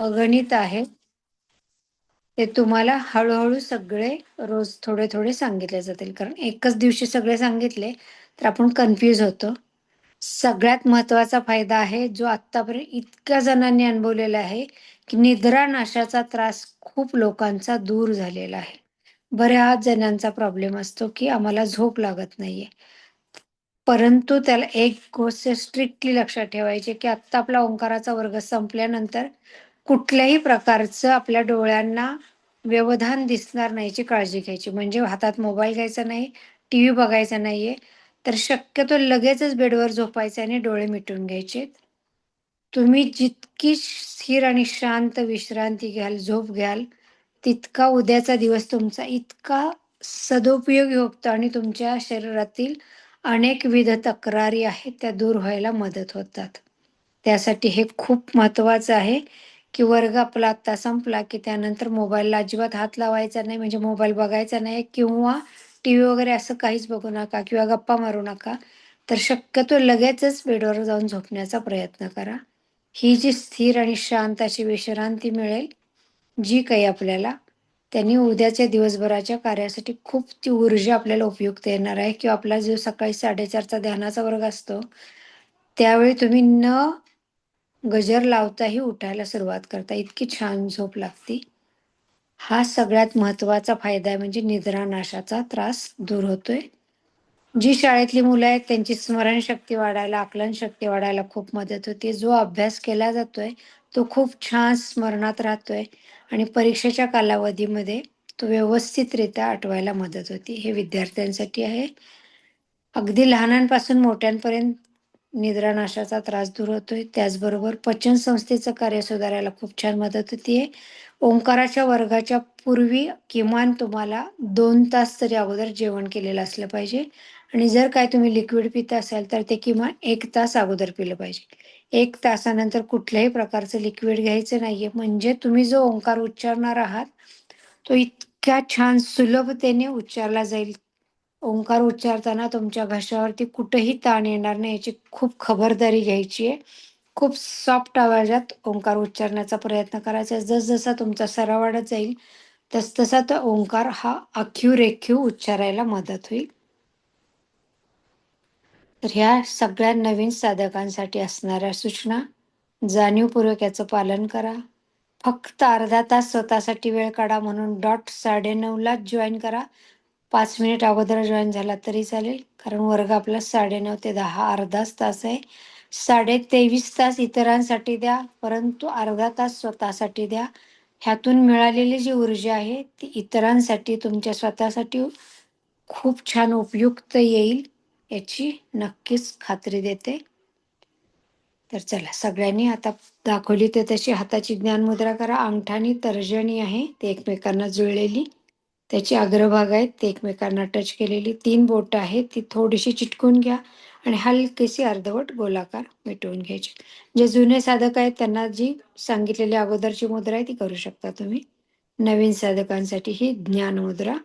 अगणित आहे. ते तुम्हाला हळू-हळू सगळे रोज थोडे-थोडे सांगितले जातील. कारण एकच दिवशी सगळे सांगितले, तर आपण कन्फ्यूज होतो. सगळ्यात महत्त्वाचा फायदा आहे, जो आत्तापर्यंत इतक्या जणांनी अनुभवलेला आहे, की निद्रानाशाचा त्रास खूप लोकांचा दूर झालेला आहे. बऱ्याच जणांचा प्रॉब्लेम असतो, की आम्हाला झोप लागत नाहीये. परंतु त्याला एक गोष्ट स्ट्रिक्टली लक्षात ठेवायची, की आत्ता आपला ओंकाराचा वर्ग संपल्यानंतर कुठल्याही प्रकारचं आपल्या डोळ्यांना व्यवधान दिसणार नाही याची काळजी घ्यायची. म्हणजे हातात मोबाईल घ्यायचा नाही, टीव्ही बघायचा नाहीये, तर शक्यतो लगेचच बेडवर झोपायचं आणि डोळे मिटून घ्यायचे. तुम्ही जितकी स्थिर आणि शांत विश्रांती घ्याल, झोप घ्याल, तितका उद्याचा दिवस तुमचा इतका सदुपयोगी होतो आणि तुमच्या शरीरातील अनेकविध तक्रारी आहेत त्या दूर व्हायला मदत होतात. त्यासाठी हे खूप महत्त्वाचं आहे, की वर्ग आपला आत्ता संपला, की त्यानंतर मोबाईलला अजिबात हात लावायचा नाही, म्हणजे मोबाईल बघायचा नाही किंवा टीव्ही वगैरे असं काहीच बघू नका किंवा गप्पा मारू नका. तर शक्यतो लगेचच बेडवर जाऊन झोपण्याचा प्रयत्न करा. ही जी स्थिर आणि शांत अशी विश्रांती मिळेल, जी काही आपल्याला, त्यांनी उद्याच्या दिवसभराच्या कार्यासाठी खूप ती ऊर्जा आपल्याला उपयुक्त येणार आहे किंवा आपला जो सकाळी 4:30चा ध्यानाचा वर्ग असतो, त्यावेळी तुम्ही न गजर लावताही उठायला सुरुवात करता. इतकी छान झोप लागते. हा सगळ्यात महत्त्वाचा फायदा आहे म्हणजे निद्रानाशाचा त्रास दूर होतोय. जी शाळेतली मुलं आहेत त्यांची स्मरणशक्ती वाढायला, आकलनशक्ती वाढायला खूप मदत होते. जो अभ्यास केला जातोय, तो खूप छान स्मरणात राहतोय आणि परीक्षेच्या कालावधीमध्ये तो व्यवस्थितरित्या आठवायला मदत होते. हे विद्यार्थ्यांसाठी आहे. अगदी लहानांपासून मोठ्यांपर्यंत निद्रानाशाचा त्रास दूर होतोय. त्याचबरोबर पचनसंस्थेचं कार्य सुधारायला खूप छान मदत होतीये. ओंकाराच्या वर्गाच्या पूर्वी किमान तुम्हाला 2 तास तरी अगोदर जेवण केलेलं असलं पाहिजे आणि जर काय तुम्ही लिक्विड पित असाल, तर ते किमान 1 तास अगोदर पिलं पाहिजे. 1 तासानंतर कुठल्याही प्रकारचं लिक्विड घ्यायचं नाहीये. म्हणजे तुम्ही जो ओंकार उच्चारणार आहात, तो इतक्या छान सुलभतेने उच्चारला जाईल. ओंकार उच्चारताना तुमच्या घशावरती कुठेही ताण येणार नाही याची खूप खबरदारी घ्यायची आहे. खूप सॉफ्ट आवाजात ओंकार उच्चारण्याचा प्रयत्न करायचा आहे. जसजसा तुमचा सराव वाढत जाईल, तसतसा तो ओंकार हा आखीव-रेखीव उच्चारायला मदत होईल. तर ह्या सगळ्या नवीन साधकांसाठी असणाऱ्या सूचना जाणीवपूर्वक याचं पालन करा. फक्त अर्धा तास स्वतःसाठी वेळ काढा म्हणून डॉट 9:30लाच जॉईन करा. 5 मिनिट अगोदर जॉईन झाला तरी चालेल. कारण वर्ग आपला 9:30 ते 10 अर्धाच तास आहे. 23.5 तास इतरांसाठी द्या, परंतु अर्धा तास स्वतःसाठी द्या. ह्यातून मिळालेली जी ऊर्जा आहे ती इतरांसाठी, तुमच्या स्वतःसाठी खूप छान उपयुक्त येईल याची नक्कीच खात्री देते. तर चला सगळ्यांनी आता दाखवली तर तशी हाताची ज्ञानमुद्रा करा. अंगठा आणि तर्जनी आहे ते एकमेकांना जुळलेली. त्याचे अग्रभाग आहेत ते एकमेकांना टच केलेली. 3 बोटं आहेत ती थोडीशी चिटकून घ्या आणि हलकीशी अर्धवट गोलाकार मिटवून घ्यायची. जे जुने साधक आहेत त्यांना जी सांगितलेली अगोदरची मुद्रा आहे ती करू शकता तुम्ही. नवीन साधकांसाठी ही ज्ञानमुद्रा.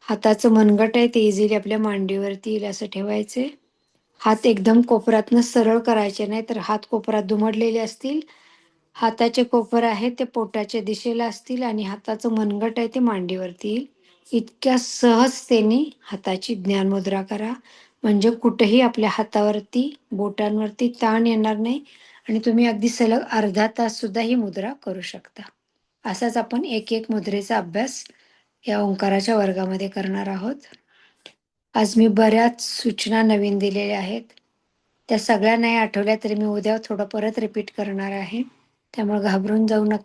हाताचं मनगट आहे ते इझिली आपल्या मांडीवरती येईल असं ठेवायचे. हात एकदम कोपऱ्यातनं सरळ करायचे नाही तर हात कोपऱ्यात दुमडलेले असतील. हाताचे कोपर आहे ते पोटाच्या दिशेला असतील आणि हाताचं मनगट आहे ते मांडीवरती येईल. इतक्या सहजतेने हाताची ज्ञानमुद्रा करा. म्हणजे कुठेही आपल्या हातावरती, बोटांवरती ताण येणार नाही आणि तुम्ही अगदी सलग अर्धा तास सुद्धा ही मुद्रा करू शकता. असाच आपण एक मुद्रेचा अभ्यास या ओंकाराच्या वर्गामध्ये करणार आहोत. आज मी बऱ्याच सूचना नवीन दिलेल्या आहेत. त्या सगळ्या नाही आठवल्या तरी मी उद्या थोडं परत रिपीट करणार आहे. त्यामुळे घाबरून जाऊ नका.